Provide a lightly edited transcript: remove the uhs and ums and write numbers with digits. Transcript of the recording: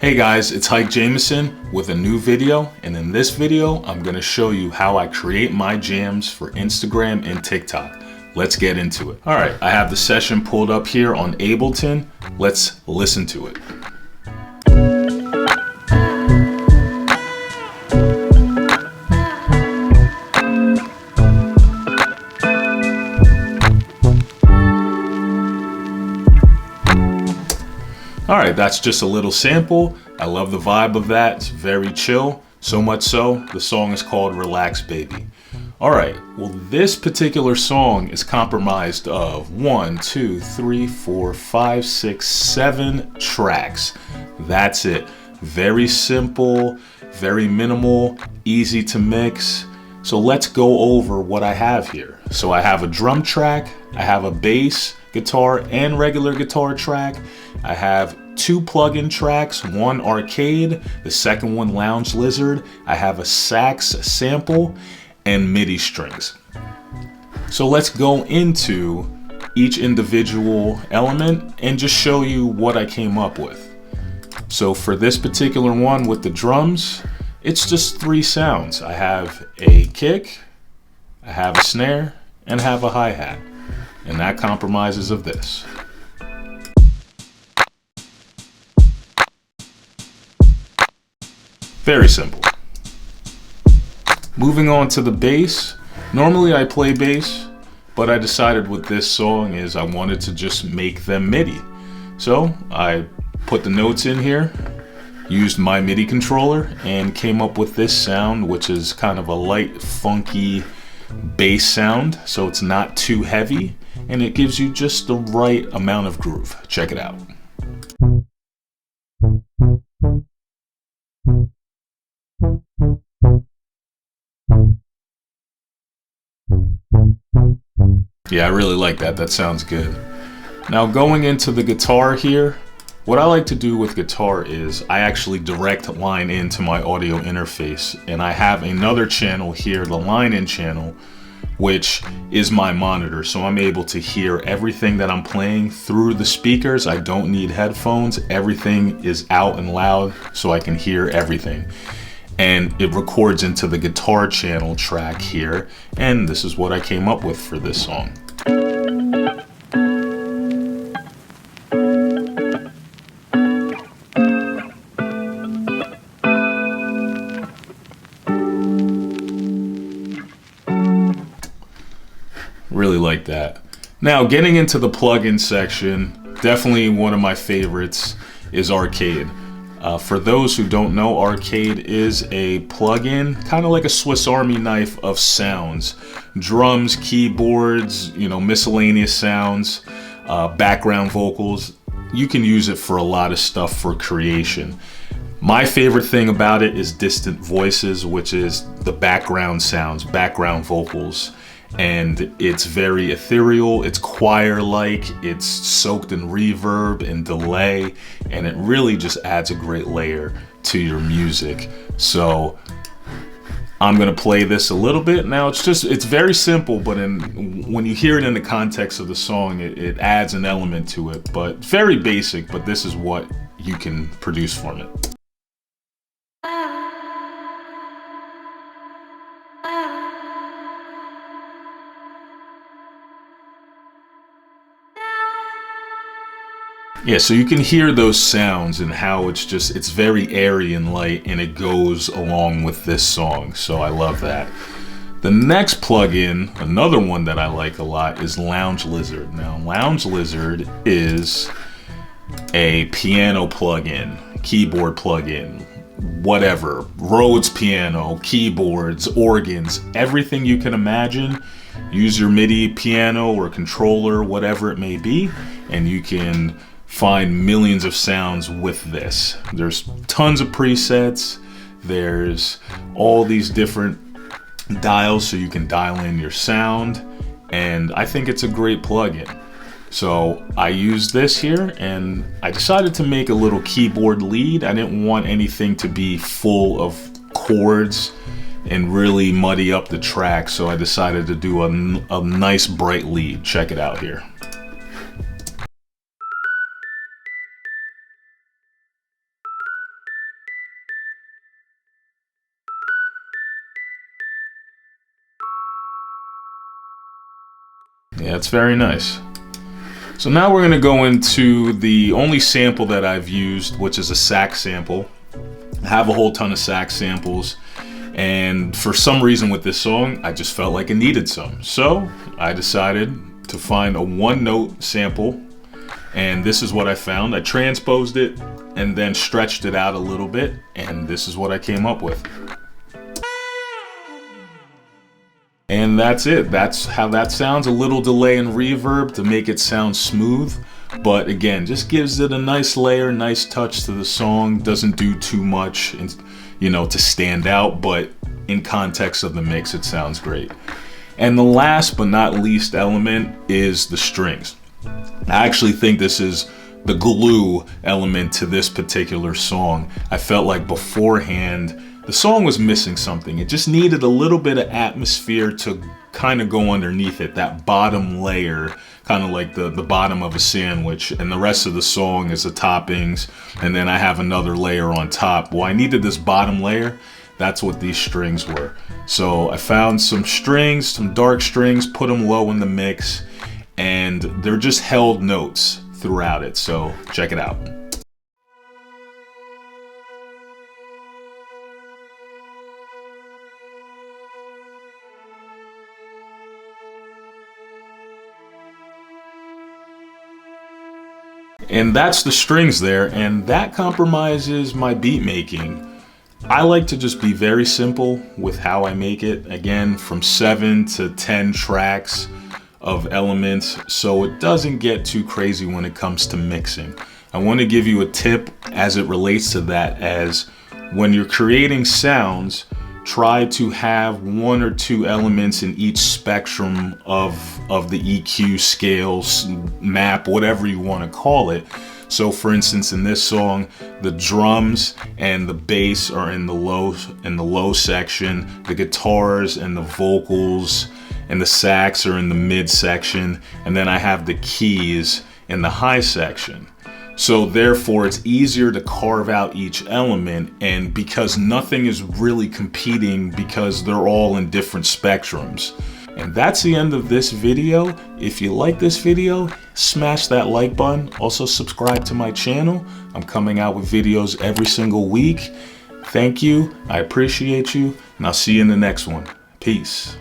Hey guys, it's Hike Jameson with a new video, and in this video I'm going to show you how I create my jams for Instagram and TikTok. Let's get into it. Alright, I have the session pulled up here on Ableton. Let's listen to it. Alright, that's just a little sample. I love the vibe of that. It's very chill. So much so, the song is called Relax Baby. Alright, well this particular song is comprised of 7 tracks. That's it. Very simple, very minimal, easy to mix. So let's go over what I have here. So I have a drum track, I have a bass, guitar, and regular guitar track. I have 2 plugin tracks, one arcade, the second one lounge lizard. I have a sax sample and MIDI strings. So let's go into each individual element and just show you what I came up with. So for this particular one with the drums, it's just 3 sounds. I have a kick, I have a snare, and I have a hi-hat. And that compromises of this. Very simple. Moving on to the bass. Normally I play bass, but I decided with this song is I wanted to just make them MIDI. So I put the notes in here, used my MIDI controller, and came up with this sound, which is kind of a light, funky bass sound. So it's not too heavy, and it gives you just the right amount of groove. Check it out. Yeah, I really like that. That sounds good. Now going into the guitar here, what I like to do with guitar is I actually direct line into my audio interface, and I have another channel here, the line-in channel, which is my monitor. So I'm able to hear everything that I'm playing through the speakers. I don't need headphones. Everything is out and loud so I can hear everything. And it records into the guitar channel track here, and this is what I came up with for this song. Really like that. Now getting into the plugin section, definitely one of my favorites is Arcade. For those who don't know, Arcade is a plugin, kind of like a Swiss Army knife of sounds. Drums, keyboards, miscellaneous sounds, background vocals. You can use it for a lot of stuff for creation. My favorite thing about it is distant voices, which is the background sounds, background vocals. And it's very ethereal, it's choir-like, it's soaked in reverb and delay, and it really just adds a great layer to your music. So I'm gonna play this a little bit. Now it's very simple, but when you hear it in the context of the song, it adds an element to it, but very basic, but this is what you can produce from it. Yeah, so you can hear those sounds and how it's very airy and light, and it goes along with this song. So I love that. The next plugin, another one that I like a lot, is Lounge Lizard. Now, Lounge Lizard is a piano plugin, keyboard plugin, whatever, Rhodes piano, keyboards, organs, everything you can imagine. Use your MIDI piano or controller, whatever it may be, and you can find millions of sounds with this. There's tons of presets. There's all these different dials so you can dial in your sound, and I think it's a great plugin. So I used this here, and I decided to make a little keyboard lead. I didn't want anything to be full of chords and really muddy up the track, so I decided to do a nice bright lead. Check it out here. Yeah, it's very nice. So now we're going to go into the only sample that I've used, which is a sax sample. I have a whole ton of sax samples, and for some reason with this song, I just felt like it needed some. So I decided to find a one-note sample, and this is what I found. I transposed it and then stretched it out a little bit, and this is what I came up with. And that's it. That's how that sounds. A little delay and reverb to make it sound smooth. But again, just gives it a nice layer, nice touch to the song. Doesn't do too much, to stand out. But in context of the mix, it sounds great. And the last but not least element is the strings. I actually think this is the glue element to this particular song. I felt like beforehand, the song was missing something. It just needed a little bit of atmosphere to kind of go underneath it, that bottom layer, kind of like the bottom of a sandwich, and the rest of the song is the toppings, and then I have another layer on top. Well, I needed this bottom layer. That's what these strings were. So I found some strings, some dark strings, put them low in the mix, and they're just held notes throughout it. So check it out. And that's the strings there, and that compromises my beat making. I like to just be very simple with how I make it. Again, from 7 to 10 tracks of elements, so it doesn't get too crazy when it comes to mixing. I want to give you a tip as it relates to that, as when you're creating sounds, try to have 1 or 2 elements in each spectrum of the EQ scales, map, whatever you want to call it. So for instance, in this song, the drums and the bass are in the low section, the guitars and the vocals and the sax are in the mid section, and then I have the keys in the high section. So therefore, it's easier to carve out each element, and because nothing is really competing, because they're all in different spectrums. And that's the end of this video. If you like this video, smash that like button. Also subscribe to my channel. I'm coming out with videos every single week. Thank you. I appreciate you, and I'll see you in the next one. Peace.